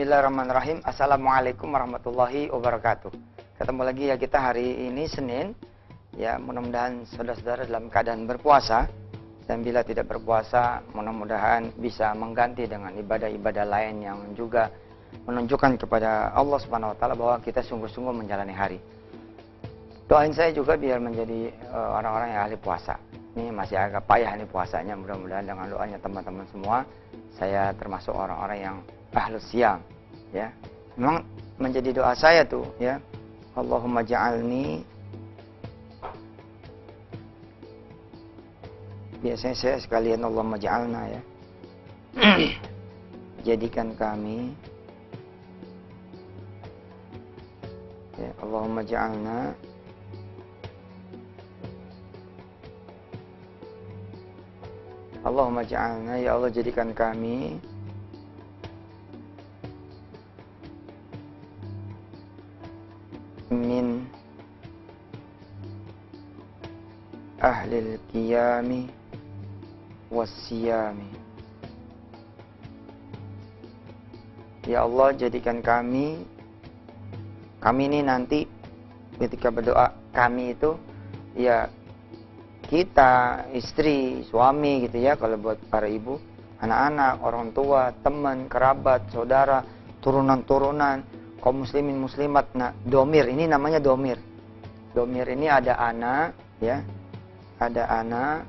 Bismillahirrahmanirrahim. Assalamualaikum warahmatullahi wabarakatuh. Ketemu lagi ya kita hari ini Senin. Ya, mudah-mudahan saudara-saudara dalam keadaan berpuasa. Dan bila tidak berpuasa, mudah-mudahan bisa mengganti dengan ibadah-ibadah lain yang juga menunjukkan kepada Allah Subhanahu wa taala bahwa kita sungguh-sungguh menjalani hari. Doain saya juga biar menjadi orang-orang yang ahli puasa. Ini masih agak payah nih puasanya, mudah-mudahan dengan doanya teman-teman semua saya termasuk orang-orang yang ahlus siyam, ya. Memang menjadi doa saya tuh, ya. Allahumma ja'alni. Biasanya saya sekalian Allahumma ja'alna, ya. Jadikan kami, ya, Allahumma ja'alna Allahumma ja'alna, ya Allah jadikan kami min ahlil qiyami wassiyami. Ya Allah jadikan kami ini nanti ketika berdoa, kami itu ya kita, istri, suami gitu ya, kalau buat para ibu, anak-anak, orang tua, teman, kerabat, saudara, turunan-turunan, kaum muslimin muslimat. Nah, domir ini namanya domir. Domir ini ada ana, ya, ada ana,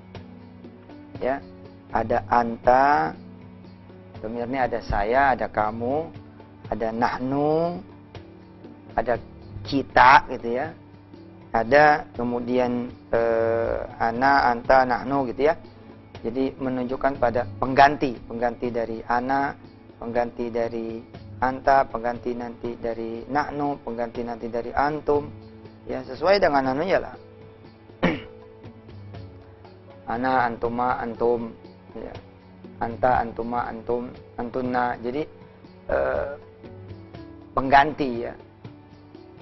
ya, ada anta. Domir ini ada saya, ada kamu, ada nahnu, ada kita gitu ya. Ada kemudian ana, anta, nahnu gitu ya. Jadi menunjukkan pada pengganti dari ana, pengganti dari anta, pengganti nanti dari nahnu, pengganti nanti dari antum, ya sesuai dengan anunya lah. Ana, antuma, antum, ya. Anta, antuma, antum, antunna. Jadi pengganti ya.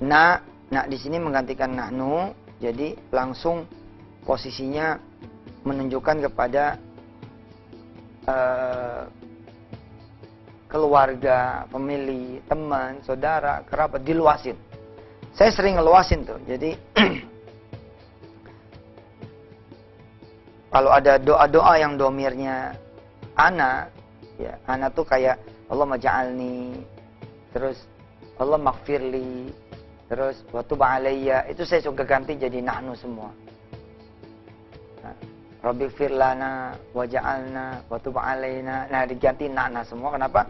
Nah di sini menggantikan nahnu, jadi langsung posisinya menunjukkan kepada keluarga, family, teman, saudara, kerabat, diluasin. Saya sering ngeluasin tuh. Jadi kalau ada doa-doa yang domirnya ana, ya ana tuh kayak Allah maj'alni, terus Allah maghfirli, terus wa tub alayya, itu saya suka ganti jadi nahnu semua. Nah, Rabbighfir lana waj'alna wa tub alayna. Nah, diganti nana semua. Kenapa?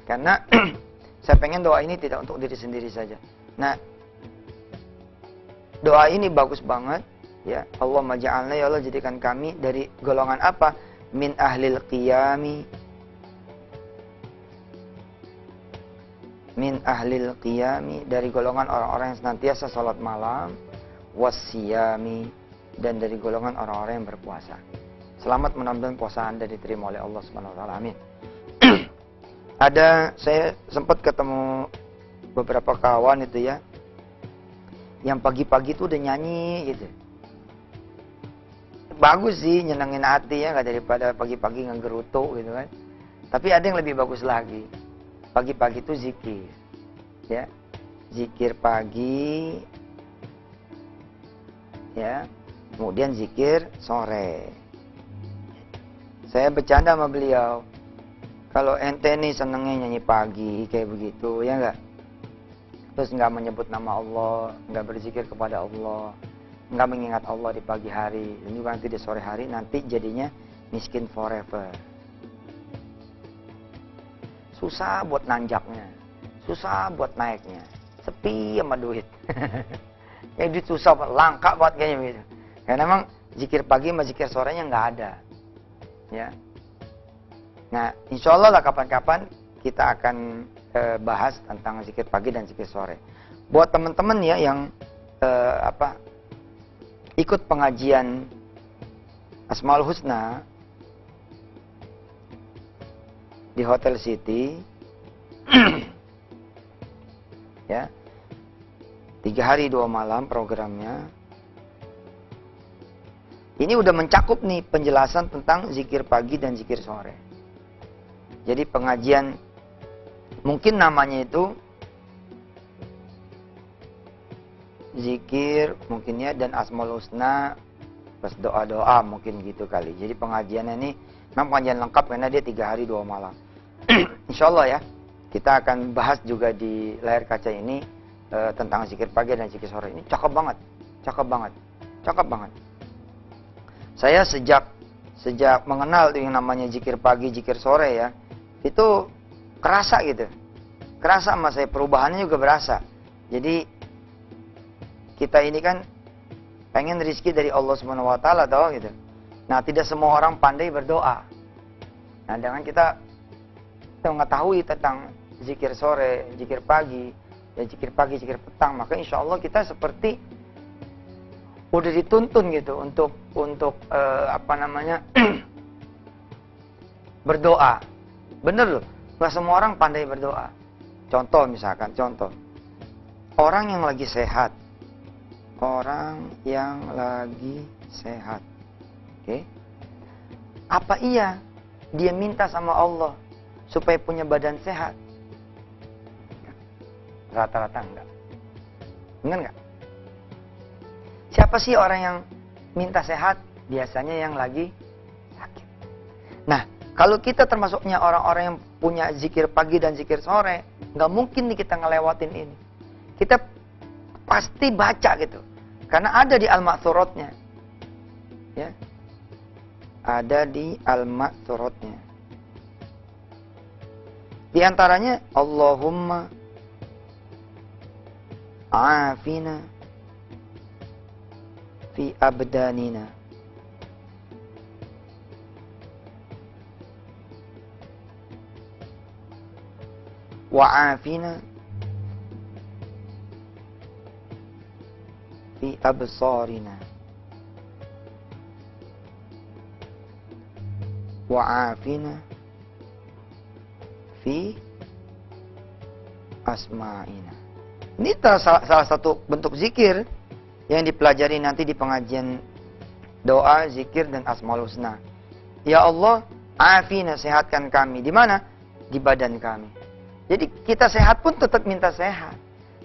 Karena saya pengen doa ini tidak untuk diri sendiri saja. Nah, doa ini bagus banget, ya. Allahumma ja'alna, ya Allah jadikan kami dari golongan apa? Min ahlil qiyami, min ahlil qiyami, dari golongan orang-orang yang senantiasa salat malam, wassiyami, dan dari golongan orang-orang yang berpuasa. Selamat, mudah-mudahan puasa Anda diterima oleh Allah Subhanahu wa taala. Amin. Saya sempat ketemu beberapa kawan itu ya, yang pagi-pagi itu udah nyanyi gitu. Bagus sih, nyenengin hati ya, nggak daripada pagi-pagi ngegerutu gitu kan. Tapi ada yang lebih bagus lagi. Pagi-pagi itu zikir, ya, zikir pagi, ya, kemudian zikir sore. Saya bercanda sama beliau, kalau ente nih senengnya nyanyi pagi kayak begitu, ya enggak? Terus enggak menyebut nama Allah, enggak berzikir kepada Allah, enggak mengingat Allah di pagi hari, dan juga nanti di sore hari, nanti jadinya miskin forever. Susah buat nanjaknya, susah buat naiknya, sepi sama duit. Kayak duit susah, langka buat kayaknya gitu. Karena memang zikir pagi sama zikir sorenya nggak ada, ya. Nah, insya Allah lah kapan-kapan kita akan bahas tentang zikir pagi dan zikir sore. Buat teman-teman ya yang ikut pengajian Asmaul Husna di Hotel City, ya, 3 hari 2 malam programnya. Ini udah mencakup nih penjelasan tentang zikir pagi dan zikir sore. Jadi pengajian Mungkin namanya itu zikir mungkin ya, dan Asmaul Husna pas doa-doa mungkin gitu kali. Jadi pengajiannya ini memang pengajian lengkap karena dia 3 hari 2 malam. Insya Allah ya, kita akan bahas juga di layar kaca ini tentang zikir pagi dan zikir sore. Ini cakep banget, cakep banget, cakep banget. Saya sejak mengenal yang namanya zikir pagi, zikir sore ya, itu kerasa gitu. Kerasa sama saya, perubahannya juga berasa. Jadi kita ini kan pengen rezeki dari Allah Subhanahu wa taala tahu gitu. Nah, tidak semua orang pandai berdoa. Nah, dengan kita mengetahui tentang zikir sore, zikir pagi, ya zikir pagi, zikir petang, maka insya Allah kita seperti udah dituntun gitu untuk berdoa. Bener loh, nggak semua orang pandai berdoa. Contoh misalkan, orang yang lagi sehat, oke? Apa iya dia minta sama Allah supaya punya badan sehat? Rata-rata enggak. Benar enggak? Siapa sih orang yang minta sehat? Biasanya yang lagi sakit. Nah, kalau kita termasuknya orang-orang yang punya zikir pagi dan zikir sore, nggak mungkin nih kita ngelewatin ini. Kita pasti baca gitu. Karena ada di Al-Ma'thuratnya. Ya. Ada di Al-Ma'thuratnya. Di antaranya Allahumma afina fi abdanina wa afina fi absarina wa afina fi asma'ina. Ini salah satu bentuk zikir yang dipelajari nanti di pengajian doa, zikir, dan Asmaul Husna. Ya Allah, afina, sehatkan kami. Di mana? Di badan kami. Jadi kita sehat pun tetap minta sehat.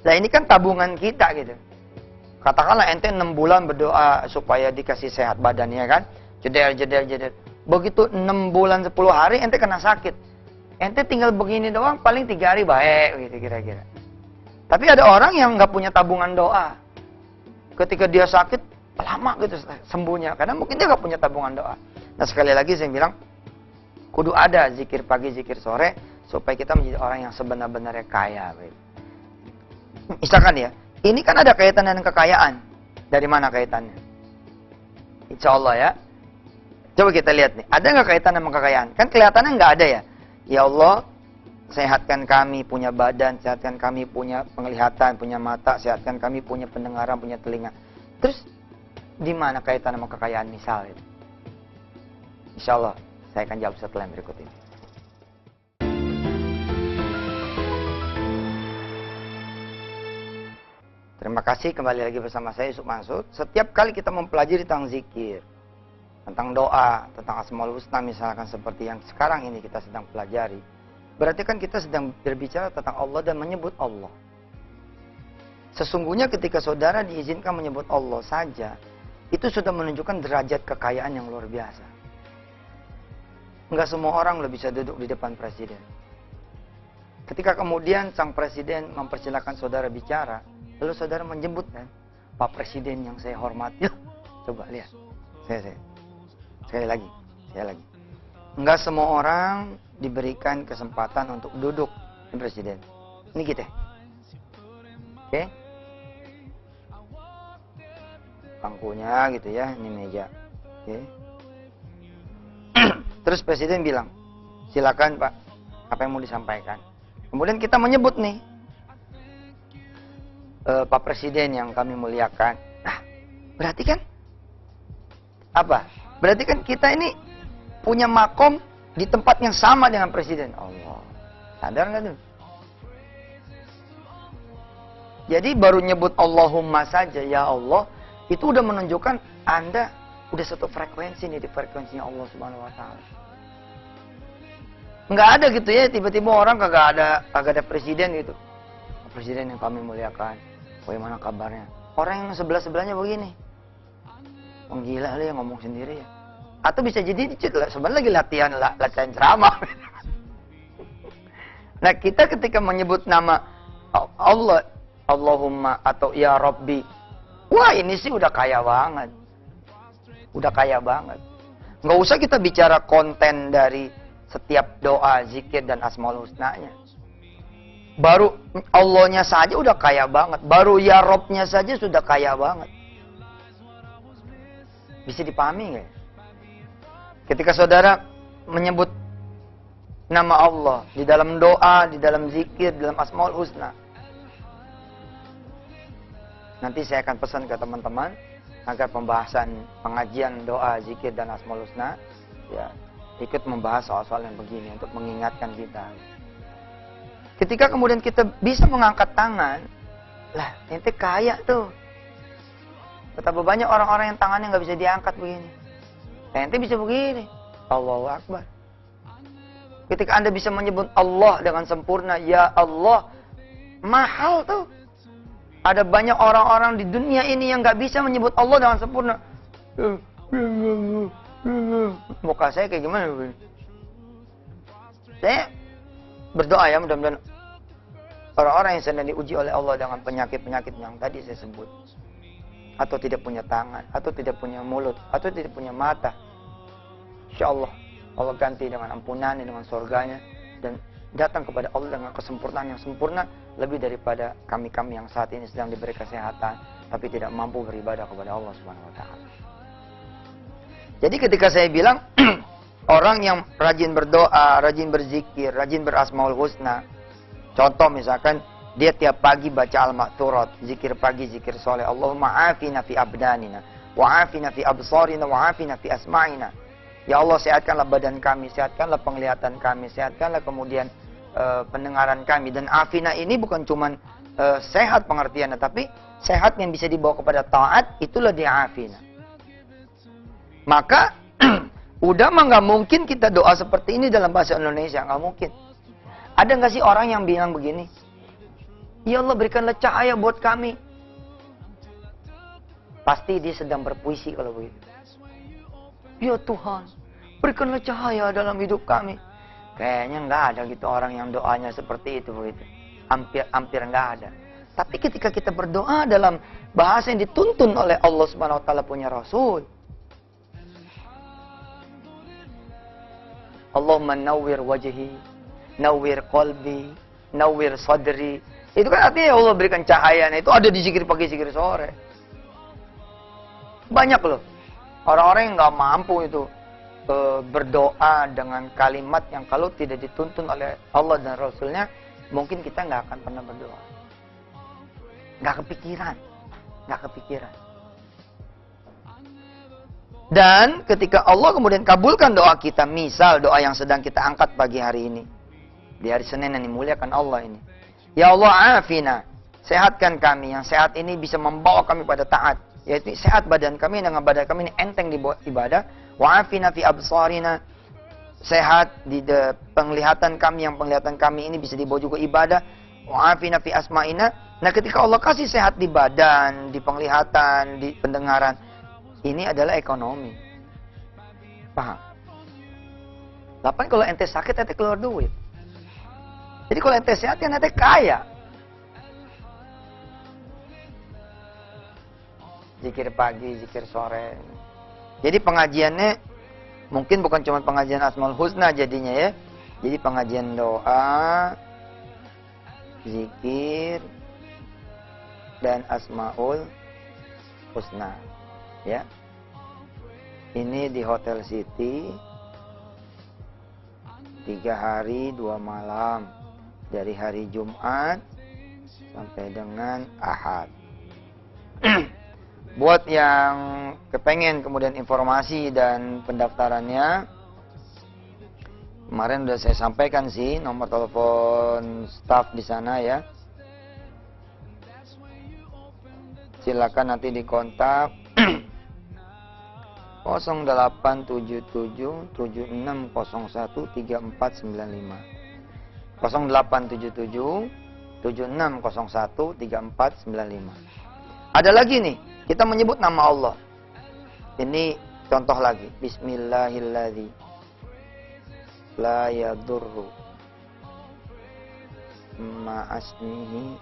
Nah, ini kan tabungan kita gitu. Katakanlah ente 6 bulan berdoa supaya dikasih sehat badannya kan. Jeder. Begitu 6 bulan 10 hari ente kena sakit. Ente tinggal begini doang, paling 3 hari baik gitu kira-kira. Tapi ada orang yang nggak punya tabungan doa. Ketika dia sakit, lama gitu sembuhnya. Karena mungkin dia nggak punya tabungan doa. Nah, sekali lagi saya bilang, kudu ada zikir pagi, zikir sore, supaya kita menjadi orang yang sebenar-benarnya kaya. Misalkan ya, ini kan ada kaitan dengan kekayaan. Dari mana kaitannya? Insya Allah ya. Coba kita lihat nih, ada nggak kaitan dengan kekayaan? Kan kelihatannya nggak ada ya. Ya Allah, sehatkan kami punya badan, sehatkan kami punya penglihatan, punya mata, sehatkan kami punya pendengaran, punya telinga. Terus di mana kaitan sama kekayaan misal itu? Insya Allah saya akan jawab setelah yang berikut ini. Terima kasih, kembali lagi bersama saya Yusuf Mansur. Setiap kali kita mempelajari tentang zikir, tentang doa, tentang Asmaul Husna misalkan seperti yang sekarang ini kita sedang pelajari, berarti kan kita sedang berbicara tentang Allah dan menyebut Allah. Sesungguhnya ketika saudara diizinkan menyebut Allah saja, itu sudah menunjukkan derajat kekayaan yang luar biasa. Enggak semua orang bisa duduk di depan presiden. Ketika kemudian sang presiden mempersilahkan saudara bicara, lalu saudara menyebut kan, Pak Presiden yang saya hormati. Coba lihat, sekali lagi. Enggak semua orang diberikan kesempatan untuk duduk di presiden. Ini kita. Oke. Bangkunya gitu ya, ini meja. Oke. Terus presiden bilang, silakan Pak, apa yang mau disampaikan. Kemudian kita menyebut nih, Pak Presiden yang kami muliakan. Nah, berarti kan apa? Berarti kan kita ini punya makom di tempat yang sama dengan presiden. Allah. Sadar nggak tuh? Jadi baru nyebut Allahumma saja, ya Allah, itu udah menunjukkan Anda udah satu frekuensi nih di frekuensinya Allah Subhanahu wa taala. Nggak ada gitu ya, tiba-tiba orang kagak ada presiden gitu. Presiden yang kami muliakan, bagaimana kabarnya? Orang yang sebelah-sebelahnya begini. Gila lu yang ngomong sendiri ya. Atau bisa jadi sebenarnya lagi latihan ceramah. Nah, kita ketika menyebut nama Allah, Allahumma atau ya Rabbi, wah ini sih udah kaya banget. Udah kaya banget. Nggak usah kita bicara konten dari setiap doa, zikir, dan asmaul husnanya. Baru Allahnya saja udah kaya banget. Baru ya Robnya saja sudah kaya banget. Bisa dipahami nggak? Ketika saudara menyebut nama Allah di dalam doa, di dalam zikir, di dalam asmaul husna. Nanti saya akan pesan ke teman-teman agar pembahasan pengajian doa, zikir, dan asmaul husna ya ikut membahas soal-soal yang begini untuk mengingatkan kita. Ketika kemudian kita bisa mengangkat tangan, lah ente kaya tuh. Betapa banyak orang-orang yang tangannya nggak bisa diangkat begini. Ente bisa begini. Allahu Akbar. Ketika Anda bisa menyebut Allah dengan sempurna, ya Allah, mahal tuh. Ada banyak orang-orang di dunia ini yang nggak bisa menyebut Allah dengan sempurna. Muka saya kayak gimana? Saya berdoa ya, mudah-mudahan orang-orang yang sedang diuji oleh Allah dengan penyakit-penyakit yang tadi saya sebut, atau tidak punya tangan, atau tidak punya mulut, atau tidak punya mata, insya Allah Allah ganti dengan ampunannya, dengan surganya, dan datang kepada Allah dengan kesempurnaan yang sempurna, lebih daripada kami-kami yang saat ini sedang diberi kesehatan tapi tidak mampu beribadah kepada Allah Subhanahu wa taala. Jadi ketika saya bilang orang yang rajin berdoa, rajin berzikir, rajin berasmaul husna, contoh misalkan dia tiap pagi baca al-ma'thurat, zikir pagi, zikir sore, Allahumma afina fi abdanina, wa afina fi absarina, wa afina fi asma'ina. Ya Allah, sehatkanlah badan kami, sehatkanlah penglihatan kami, sehatkanlah kemudian pendengaran kami. Dan afina ini bukan cuman sehat pengertiannya, tapi sehat yang bisa dibawa kepada taat, itulah dia afina. Maka udah mah nggak mungkin kita doa seperti ini dalam bahasa Indonesia, nggak mungkin. Ada nggak sih orang yang bilang begini? Ya Allah, berikanlah cahaya buat kami. Pasti dia sedang berpuisi kalau begitu. Ya Tuhan, berikanlah cahaya dalam hidup kami. Kayaknya nggak ada gitu orang yang doanya seperti itu begitu. Hampir nggak ada. Tapi ketika kita berdoa dalam bahasa yang dituntun oleh Allah Subhanahu wa taala punya Rasul, Allahumma nawwir wajhi, nawwir qalbi, nawwir sadri. Itu kan artinya ya Allah berikan cahaya. Nah, itu ada di zikir pagi, zikir sore. Banyak loh orang-orang yang nggak mampu itu berdoa dengan kalimat yang kalau tidak dituntun oleh Allah dan Rasulnya, mungkin kita nggak akan pernah berdoa. Nggak kepikiran. Dan ketika Allah kemudian kabulkan doa kita, misal doa yang sedang kita angkat pagi hari ini, di hari Senin yang dimuliakan Allah ini, ya Allah afina, sehatkan kami, yang sehat ini bisa membawa kami pada taat, yaitu sehat badan kami, dengan badan kami ini enteng di ibadah, wa afina fi absarina, sehat di penglihatan kami, yang penglihatan kami ini bisa dibawa juga ibadah, wa afina fi asma'ina. Nah, ketika Allah kasih sehat di badan, di penglihatan, di pendengaran, ini adalah ekonomi. Paham? Lapan kalau ente sakit, ente keluar duit. Jadi kalau ente sehat, ya ente kaya. Zikir pagi, zikir sore. Jadi pengajiannya mungkin bukan cuma pengajian Asmaul Husna jadinya ya. Jadi pengajian doa, zikir, dan Asmaul Husna. Ya, ini di Hotel City 3 hari 2 malam, dari hari Jumat sampai dengan Ahad. Buat yang kepengen kemudian informasi dan pendaftarannya, kemarin udah saya sampaikan sih nomor telepon staf di sana ya. Silakan nanti dikontak 0877 7601 3495. 0877 7601 3495. Ada lagi nih, kita menyebut nama Allah. Ini contoh lagi. Bismillahilladzi la yadurru ma'asmihi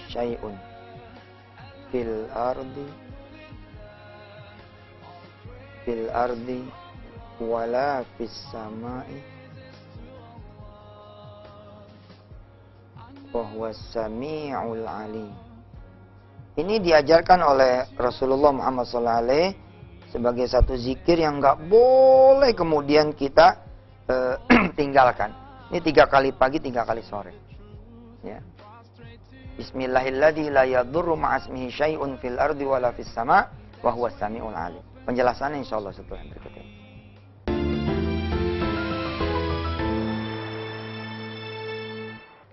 syai'un fil ardi wala fis sama'i wa huwas sami'ul alim. Ini diajarkan oleh Rasulullah Muhammad SAW sebagai satu zikir yang nggak boleh kemudian kita tinggalkan. Ini 3 kali pagi, 3 kali sore. Ya. Bismillahilladzi la yadurru ma'asmihi syai'un fil ardi wala fis sama' wa huwas sami'ul alim. Penjelasannya insyaallah setelah yang berikut ini.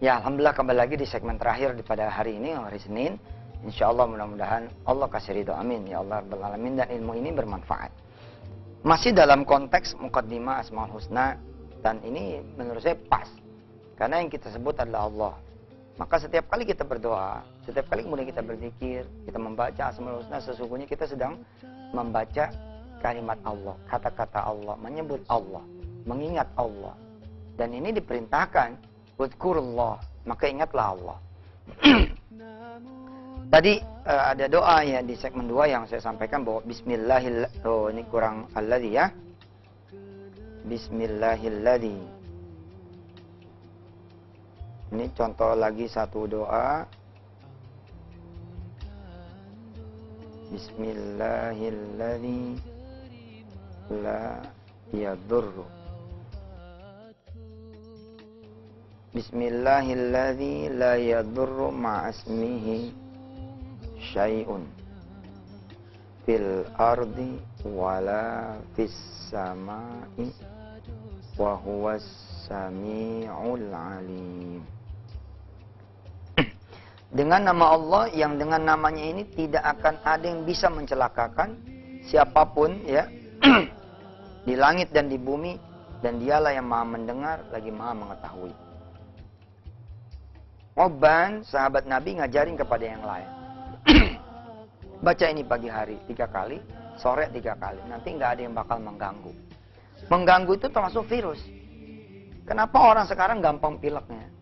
Ya, alhamdulillah kembali lagi di segmen terakhir pada hari ini, hari Senin. Insyaallah mudah-mudahan Allah kasih ridho, amin ya Allah rabbal alamin, dan ilmu ini bermanfaat. Masih dalam konteks muqaddimah Asmaul Husna, dan ini menurut saya pas. Karena yang kita sebut adalah Allah. Maka setiap kali kita berdoa, setiap kali kemudian kita berzikir, kita membaca Asmaul Husna, sesungguhnya kita sedang membaca kalimat Allah, kata-kata Allah, menyebut Allah, mengingat Allah. Dan ini diperintahkan, udhkurullah, maka ingatlah Allah. Tadi ada doa ya di segmen 2 yang saya sampaikan bahwa bismillahilladzi, oh ini kurang alladzi ya. Bismillahilladzi. Ini contoh lagi satu doa. Bismillahilladzi la yadurru. Bismillahilladzi la yadurru ma'asmihi syai'un fil ardi wala fis sama'i wa huwas sami'ul alim. Dengan nama Allah yang dengan namanya ini tidak akan ada yang bisa mencelakakan siapapun ya di langit dan di bumi, dan dialah yang maha mendengar lagi maha mengetahui. Oban sahabat Nabi ngajarin kepada yang lain. Baca ini pagi hari 3 kali, sore 3 kali. Nanti nggak ada yang bakal mengganggu. Mengganggu itu termasuk virus. Kenapa orang sekarang gampang pileknya,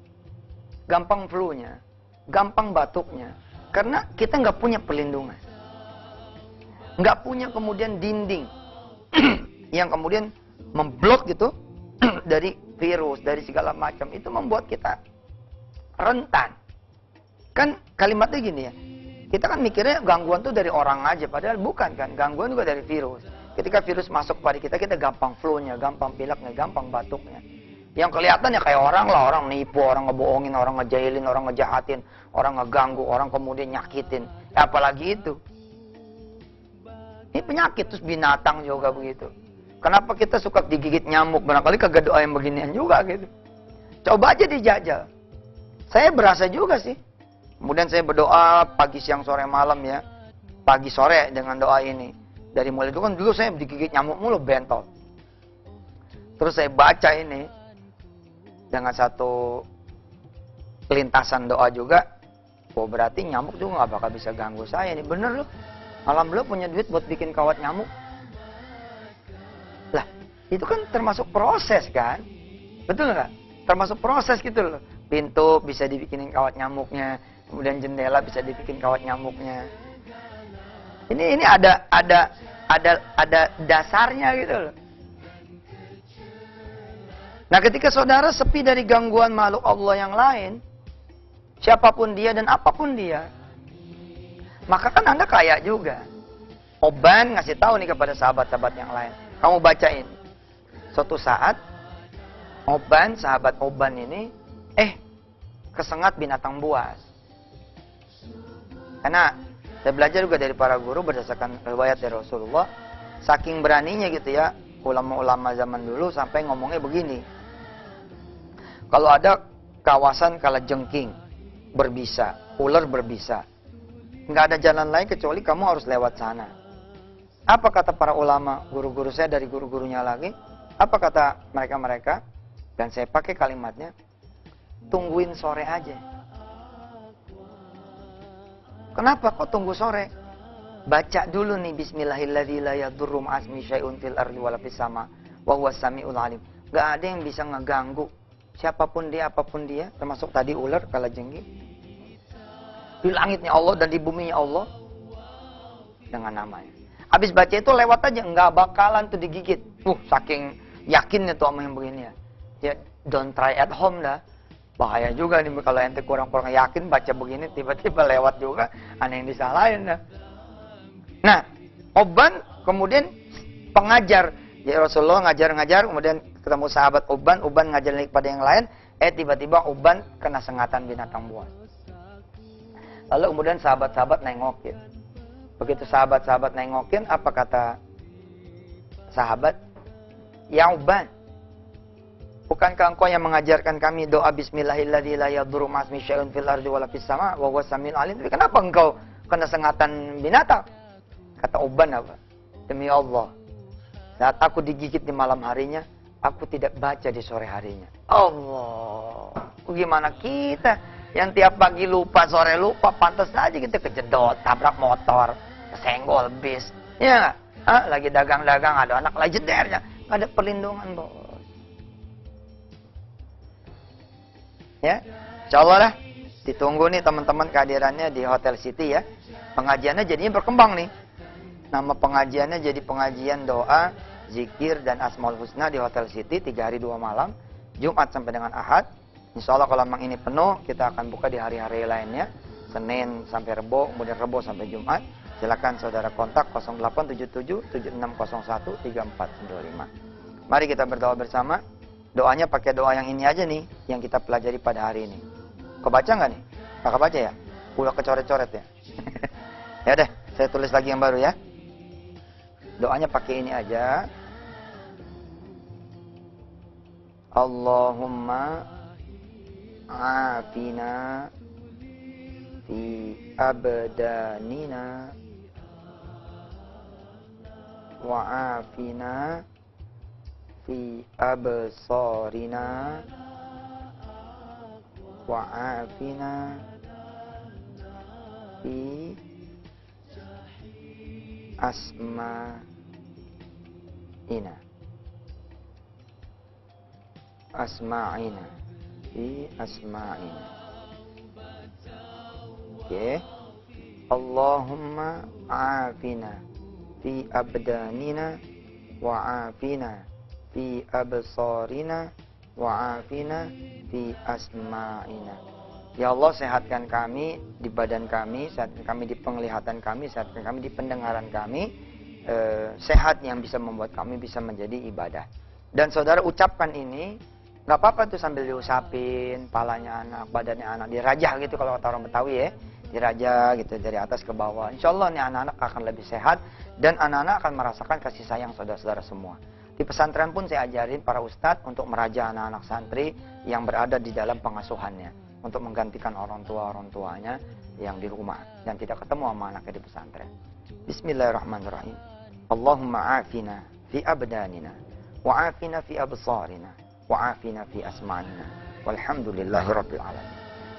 gampang flu-nya, gampang batuknya? Karena kita nggak punya pelindungan, nggak punya kemudian dinding yang kemudian memblok gitu dari virus, dari segala macam. Itu membuat kita rentan. Kan kalimatnya gini ya, kita kan mikirnya gangguan tuh dari orang aja, padahal bukan kan, gangguan juga dari virus. Ketika virus masuk pada kita gampang flu-nya, gampang pileknya, gampang batuknya. Yang kelihatan ya kayak orang lah, orang nipu, orang ngebohongin, orang ngejailin, orang ngejahatin, orang ngeganggu, orang kemudian nyakitin. Ya, apalagi itu. Ini penyakit, terus binatang juga begitu. Kenapa kita suka digigit nyamuk? Barangkali kagak doa yang beginian juga gitu. Coba aja dijajal. Saya berasa juga sih. Kemudian saya berdoa pagi, siang, sore, malam ya. Pagi, sore dengan doa ini. Dari mulai itu kan dulu saya digigit nyamuk mulu, bentol. Terus saya baca ini dengan satu lintasan doa juga. Oh berarti nyamuk juga gak bakal bisa ganggu saya. Ini bener loh. Alhamdulillah punya duit buat bikin kawat nyamuk. Lah, itu kan termasuk proses kan? Betul nggak? Termasuk proses gitu loh. Pintu bisa dibikinin kawat nyamuknya. Kemudian jendela bisa dibikin kawat nyamuknya. Ini ada dasarnya gitu loh. Nah, ketika saudara sepi dari gangguan makhluk Allah yang lain, siapapun dia dan apapun dia, maka kan Anda kaya juga. Oban ngasih tahu nih kepada sahabat-sahabat yang lain. Kamu bacain. Suatu saat, sahabat Oban ini, kesengat binatang buas. Karena saya belajar juga dari para guru berdasarkan riwayat dari Rasulullah, saking beraninya gitu ya, ulama-ulama zaman dulu sampai ngomongnya begini. Kalau ada kawasan kalajengking berbisa, ular berbisa, nggak ada jalan lain kecuali kamu harus lewat sana. Apa kata para ulama, guru-guru saya dari guru-gurunya lagi? Apa kata mereka-mereka? Dan saya pakai kalimatnya, tungguin sore aja. Kenapa kok tunggu sore? Baca dulu nih bismillahirrahmanirrahim la yadurru ma'asmi syai'un fil ardi wala fis sama wa huwas samiul alim. Enggak ada yang bisa ngeganggu siapapun dia, apapun dia, termasuk tadi ular, kalajengking. Di langitnya Allah dan di buminya Allah dengan namanya. Habis baca itu lewat aja, enggak bakalan tuh digigit. Saking yakinnya tuh sama yang begini ya. Ya, don't try at home dah. Bahaya juga nih kalau ente kurang-kurang yakin baca begini tiba-tiba lewat juga, aneh yang disalahin dah. Nah, Uban kemudian pengajar. Jadi Rasulullah ngajar-ngajar, kemudian ketemu sahabat Uban ngajar lagi kepada yang lain, tiba-tiba Uban kena sengatan binatang buas. Lalu kemudian sahabat-sahabat nengokin. Begitu sahabat-sahabat nengokin, apa kata sahabat? Ya Uban, bukankah engkau yang mengajarkan kami doa bismillahirrahmanirrahim la yadurru ma'asmi syai'un fil ardi wala fis sama wa huwas samiul alim? Tapi kenapa engkau kena sengatan binatang? Kata Uban apa? Demi Allah, saat aku digigit di malam harinya, aku tidak baca di sore harinya. Allah, gimana kita yang tiap pagi lupa, sore lupa, pantas aja kita kejedot, tabrak motor, kesenggol bis, ya nggak? Lagi dagang-dagang, ada anak lagi jedernya, nggak ada perlindungan, bos. Ya, insya Allah lah, ditunggu nih teman-teman kehadirannya di Hotel City ya. Pengajiannya jadinya berkembang nih. Nama pengajiannya jadi pengajian doa, zikir, dan Asmaul Husna di Hotel City 3 hari 2 malam, Jumat sampai dengan Ahad. Insya Allah kalau memang ini penuh, kita akan buka di hari-hari lainnya, Senin sampai Rebo, kemudian Rebo sampai Jumat. Silakan saudara kontak 0877 7601 3495. Mari kita berdoa bersama. Doanya pakai doa yang ini aja nih, yang kita pelajari pada hari ini. Kebaca nggak nih? Nggak kebaca ya? Udah kecoret-coret ya? Ya udah, saya tulis lagi yang baru ya. Doanya pakai ini aja. Allahumma afina fi abdanina wa afina fi absarina wa afina fi asma'ina fi asma'ina. Oke. Allahumma afina fi abdanina wa afina fi absarina wa afina fi asma'ina. Ya Allah, sehatkan kami di badan kami, sehatkan kami di penglihatan kami, sehatkan kami di pendengaran kami, sehat yang bisa membuat kami bisa menjadi ibadah. Dan saudara ucapkan ini, nggak apa-apa tuh sambil diusapin palanya anak, badannya anak, dirajah gitu kalau kata orang Betawi ya, dirajah gitu dari atas ke bawah. Insya Allah nih anak-anak akan lebih sehat dan anak-anak akan merasakan kasih sayang saudara-saudara semua. Di pesantren pun saya ajarin para ustadz untuk merajah anak-anak santri yang berada di dalam pengasuhannya, untuk menggantikan orang tuanya yang di rumah dan tidak ketemu sama anaknya di pesantren. Bismillahirrahmanirrahim. Allahumma afina fi abdanina wa afina fi absarina wa afina fi asma'ina walhamdulillahirabbil alamin.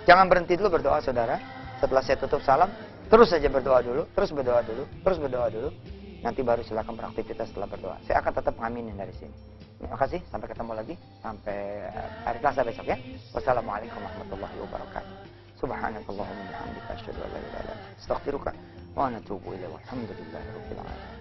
Jangan berhenti dulu berdoa saudara. Setelah saya tutup salam, terus saja berdoa dulu, terus berdoa dulu, terus berdoa dulu. Nanti baru silakan beraktivitas setelah berdoa. Saya akan tetap ngaminin dari sini. Terima kasih, sampai ketemu lagi sampai hari Selasa besok ya. Wassalamualaikum warahmatullahi wabarakatuh. Subhanakallahumma wa bihamdika asyhadu an la ilaha illa anta astaghfiruka wa atubu ilaik. Walhamdulillahirabbil alamin.